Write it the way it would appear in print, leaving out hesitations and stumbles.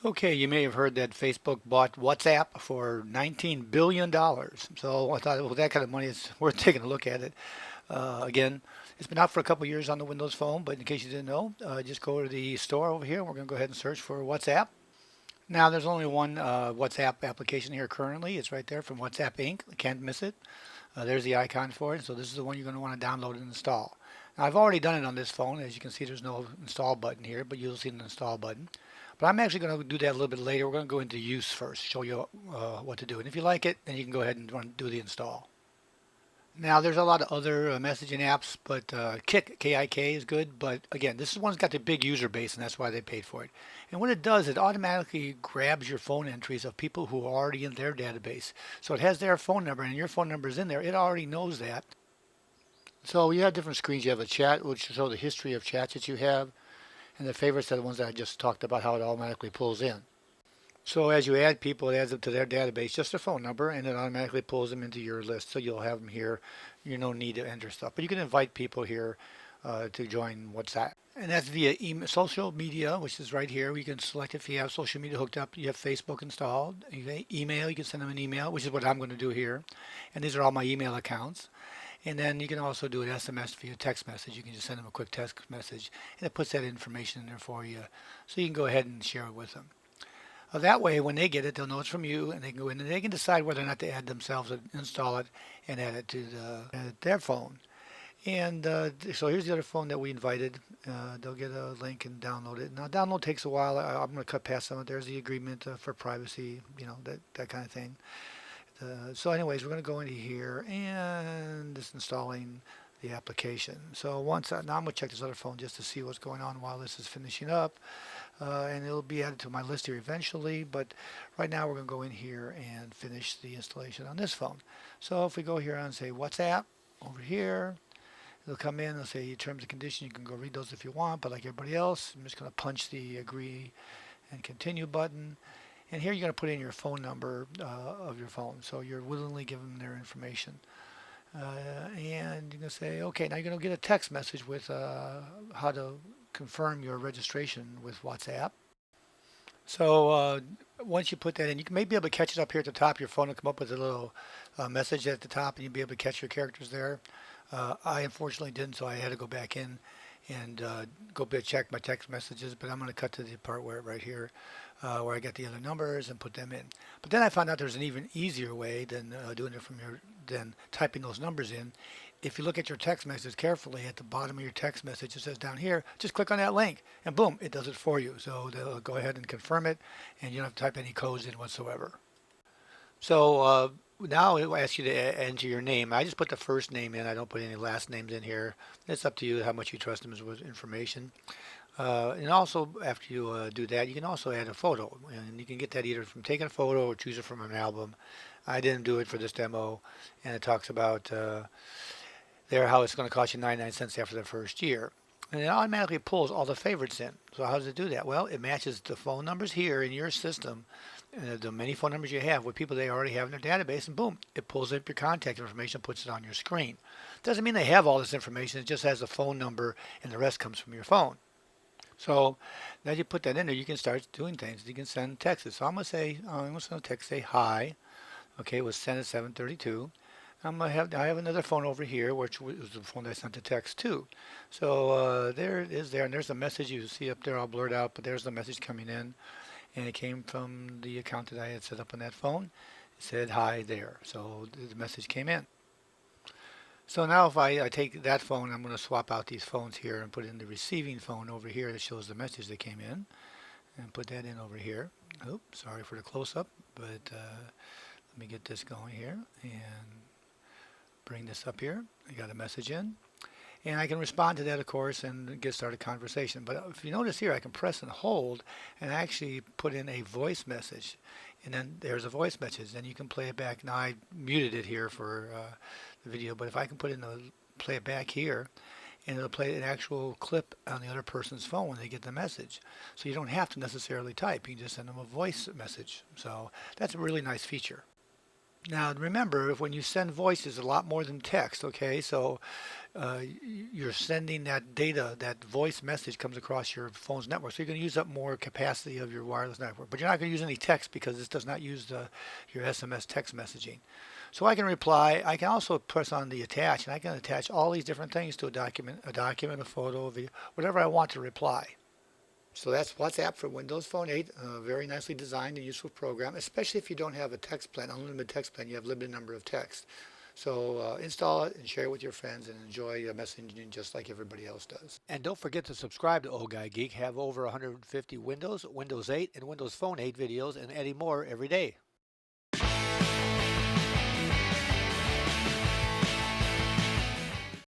Okay, you may have heard that Facebook bought WhatsApp for $19 billion. So I thought, well, that kind of money is worth taking a look at it. Again, it's been out for a couple years on the Windows Phone, but in case you didn't know, just go to the store over here. We're going to go ahead and search for WhatsApp. Now, there's only one WhatsApp application here currently. It's right there from WhatsApp Inc. Can't miss it. There's the icon for it. So this is the one you're going to want to download and install. Now, I've already done it on this phone. As you can see, there's no install button here, but you'll see an install button. But I'm actually going to do that a little bit later. We're going to go into use first, show you what to do. And if you like it, then you can go ahead and do the install. Now, there's a lot of other messaging apps, but Kik, K-I-K, is good. But again, this one's got the big user base, and that's why they paid for it. And what it does, it automatically grabs your phone entries of people who are already in their database. So it has their phone number, and your phone number is in there. It already knows that. So you have different screens. You have a chat, which shows the history of chats that you have, and the favorites are the ones that I just talked about, how it automatically pulls in. So as you add people, it adds them to their database, just their phone number, and it automatically pulls them into your list. So you'll have them here. You no need to enter stuff, but you can invite people here to join WhatsApp. And that's via social media, which is right here. You can select if you have social media hooked up. You have Facebook installed. Email, you can send them an email, which is what I'm going to do here. And these are all my email accounts. And then you can also do an SMS via text message. You can just send them a quick text message, and it puts that information in there for you. So you can go ahead and share it with them. That way, when they get it, they'll know it's from you, and they can go in and they can decide whether or not to add themselves and install it and add it to their phone. And so here's the other phone that we invited. They'll get a link and download it. Now, download takes a while. I'm going to cut past some of it. There's the agreement for privacy, that kind of thing. So anyways, we're going to go into here and just installing the application. So now I'm going to check this other phone just to see what's going on while this is finishing up. And it'll be added to my list here eventually, but right now we're going to go in here and finish the installation on this phone. So if we go here and say WhatsApp over here, it'll come in and say terms and conditions. You can go read those if you want, but like everybody else, I'm just going to punch the agree and continue button. And here you're going to put in your phone number of your phone. So you're willingly giving them their information. And you're going to say, okay, now you're going to get a text message with how to confirm your registration with WhatsApp. So once you put that in, you may be able to catch it up here at the top. Your phone will come up with a little message at the top, and you'll be able to catch your characters there. I unfortunately didn't, so I had to go back in and go check my text messages, but I'm going to cut to the part right here where I get the other numbers and put them in. But then I found out there's an even easier way than doing it than typing those numbers in. If you look at your text message carefully, at the bottom of your text message, it says down here, just click on that link, and boom, it does it for you. So they'll go ahead and confirm it, and you don't have to type any codes in whatsoever. So now it will ask you to enter your name. I just put the first name in. I don't put any last names in here. It's up to you how much you trust them with information. And also, after you do that, you can also add a photo. And you can get that either from taking a photo or choose it from an album. I didn't do it for this demo. And it talks about there how it's going to cost you 99 cents after the first year. And it automatically pulls all the favorites in. So how does it do that? Well, it matches the phone numbers here in your system, the many phone numbers you have with people they already have in their database, and boom, it pulls up your contact information, puts it on your screen. Doesn't mean they have all this information. It just has a phone number, and the rest comes from your phone. So now you put that in there, you can start doing things. You can send texts. So I'm going to send a text, say hi. Okay, it was sent at 7:32. I have another phone over here, which was the phone I sent the text to. So there it is there, and there's the message you see up there all blurred out, but there's the message coming in, and it came from the account that I had set up on that phone. It said hi there, so the message came in. So now if I take that phone, I'm going to swap out these phones here and put in the receiving phone over here that shows the message that came in, and put that in over here. Oops, sorry for the close-up, but let me get this going here, and bring this up here. I got a message in, and I can respond to that, of course, and get started conversation. But if you notice here, I can press and hold and actually put in a voice message, and then there's a voice message. Then you can play it back. Now I muted it here for the video, but if I can play it back here, and it'll play an actual clip on the other person's phone when they get the message. So you don't have to necessarily type. You can just send them a voice message. So that's a really nice feature. Now remember, when you send voice, it's a lot more than text. Okay, so you're sending that data, that voice message comes across your phone's network. So you're going to use up more capacity of your wireless network. But you're not going to use any text because this does not use your SMS text messaging. So I can reply. I can also press on the attach, and I can attach all these different things to a document, a photo, a video, whatever I want to reply. So that's WhatsApp for Windows Phone 8. A very nicely designed and useful program, especially if you don't have a text plan, unlimited text plan. You have limited number of texts. So install it and share it with your friends and enjoy messaging just like everybody else does. And don't forget to subscribe to Old Guy Geek. Have over 150 Windows, Windows 8, and Windows Phone 8 videos, and adding more every day.